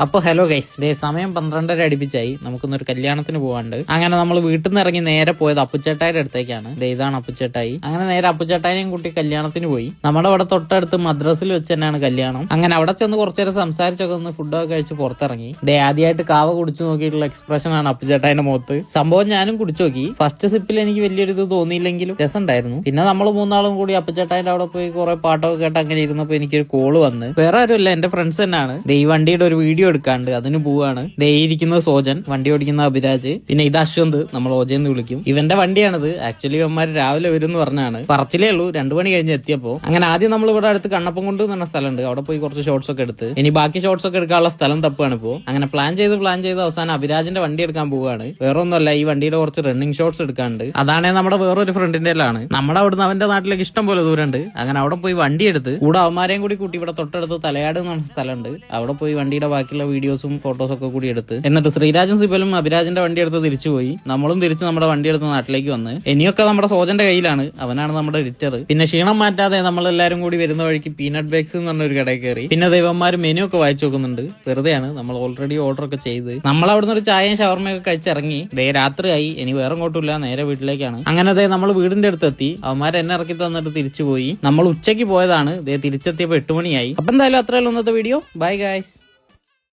അപ്പൊ hello guys, day സമയം 12:30 അടുപ്പിച്ചായി. നമുക്കൊന്നൊരു കല്യാണത്തിന് പോകാണ്ട്. അങ്ങനെ നമ്മൾ വീട്ടിൽ നിന്ന് ഇറങ്ങി നേരെ പോയത് അപ്പുച്ചേട്ടായുടെ അടുത്തേക്കാണ്. ഇതാണ് അപ്പുച്ചേട്ടായി. അങ്ങനെ നേരെ അപ്പുച്ചേട്ടായിനെയും കൂട്ടി കല്യാണത്തിന് പോയി. നമ്മുടെ അവിടെ തൊട്ടടുത്ത് മദ്രസിൽ വെച്ച് തന്നെയാണ് കല്യാണം. അങ്ങനെ അവിടെ ചെന്ന് കുറച്ചേരം സംസാരിച്ചൊക്കെ ഒന്ന് ഫുഡൊക്കെ കഴിച്ച് പുറത്തിറങ്ങി. ആദ്യമായിട്ട് കാവ കുടിച്ചു നോക്കിയിട്ടുള്ള എക്സ്പ്രഷൻ ആണ് അപ്പുച്ചേട്ടായിന്റെ മുഖത്ത്. സംഭവം ഞാനും കുടിച്ചു നോക്കി. ഫസ്റ്റ് സിപ്പിൽ എനിക്ക് വലിയൊരു ഇത് തോന്നിയില്ലെങ്കിലും രസമുണ്ടായിരുന്നു. പിന്നെ നമ്മൾ മൂന്നാളും കൂടി അപ്പുച്ചേട്ടായിന്റെ അവിടെ പോയി കുറെ പാട്ടൊക്കെ കേട്ട് അങ്ങനെ ഇരുന്നപ്പോ എനിക്കൊരു കോള് വന്ന്. വേറെ ആരുമല്ല, എന്റെ ഫ്രണ്ട്സ് തന്നെയാണ്. ഈ വണ്ടിയുടെ ഒരു വീഡിയോ എടുക്കാണ്ട് അതിന് പോവാണ്. ഇരിക്കുന്നത് സോജൻ, വണ്ടി ഓടിക്കുന്ന അഭിരാജ്, പിന്നെ ഇത് അശ്വന്ത്, നമ്മൾ ഓജയെന്ന് വിളിക്കും. ഇവന്റെ വണ്ടിയാണിത്. ആക്ച്വലി ഇവന്മാര് രാവിലെ വരും എന്ന് പറഞ്ഞാണ്. പറച്ചിലേ ഉള്ളൂ, 2 മണി കഴിഞ്ഞ് എത്തിയപ്പോ. അങ്ങനെ ആദ്യം നമ്മൾ ഇവിടെ അടുത്ത് കണ്ണപ്പം കൊണ്ട് എന്ന് പറഞ്ഞ സ്ഥലമുണ്ട്. അവിടെ പോയി കുറച്ച് ഷോർട്സ് ഒക്കെ എടുത്ത് ഇനി ബാക്കി ഷോർട്സ് ഒക്കെ എടുക്കാനുള്ള സ്ഥലം തപ്പാണ് ഇപ്പോ. അങ്ങനെ പ്ലാൻ ചെയ്ത് അവസാനം അഭിരാജിന്റെ വണ്ടി എടുക്കാൻ പോവുകയാണ്. വേറെ ഒന്നുമല്ല, ഈ വണ്ടിയുടെ കുറച്ച് റണ്ണിങ് ഷോർട്സ് എടുക്കാണ്ട്. അതാണെ നമ്മുടെ വേറൊരു ഫ്രണ്ടിന്റെ ആണ്. നമ്മുടെ അവിടുന്ന് അവന്റെ നാട്ടിലേക്ക് ഇഷ്ടം പോലെ ദൂരമുണ്ട്. അങ്ങനെ അവിടെ പോയി വണ്ടി എടുത്ത് കൂടെ അവന്മാരെയും കൂടി കൂട്ടി ഇവിടെ തൊട്ടടുത്ത് തലയാട് എന്ന് പറഞ്ഞ സ്ഥലമുണ്ട്. അവിടെ പോയി വണ്ടിയുടെ ബാക്കിയുള്ള വീഡിയോസും ഫോട്ടോസും ഒക്കെ കൂടി എടുത്ത് എന്നിട്ട് ശ്രീരാജും സിബലും അഭിരാജിന്റെ വണ്ടി എടുത്ത് തിരിച്ചുപോയി. നമ്മളും തിരിച്ച് നമ്മുടെ വണ്ടി എടുത്ത് നാട്ടിലേക്ക് വന്ന്. ഇനിയൊക്കെ നമ്മുടെ സോജന്റെ കയ്യിലാണ്. അവനാണ് നമ്മുടെ എഡിറ്റർ. പിന്നെ ക്ഷീണം മാറ്റാതെ നമ്മളെല്ലാരും കൂടി വരുന്ന വഴിക്ക് പീനട്ട് ബേക്സ് എന്ന് പറഞ്ഞ ഒരു കടയിൽ കയറി. പിന്നെ ദൈവന്മാര് മെനു ഒക്കെ വായിച്ചു നോക്കുന്നുണ്ട്. വെറുതെയാണ്, നമ്മൾ ഓൾറെഡി ഓർഡർ ഒക്കെ ചെയ്ത് നമ്മൾ അവിടുന്ന് ഒരു ചായയും ഷവർമയൊക്കെ കഴിച്ചിറങ്ങി. രാത്രിയായി. ഇനി വേറെ ഇങ്ങോട്ടില്ല, നേരെ വീട്ടിലേക്കാണ്. അങ്ങനെ നമ്മൾ വീടിന്റെ അടുത്ത് എത്തി. അവന്മാർ എന്നെ ഇറക്കി തന്നിട്ട് തിരിച്ചു പോയി. നമ്മൾ ഉച്ചയ്ക്ക് പോയതാണ്. തിരിച്ചെത്തിയപ്പോ 8 മണിയായി. അപ്പൊ എന്തായാലും അത്രയല്ല ഇന്നത്തെ വീഡിയോ. Bye guys.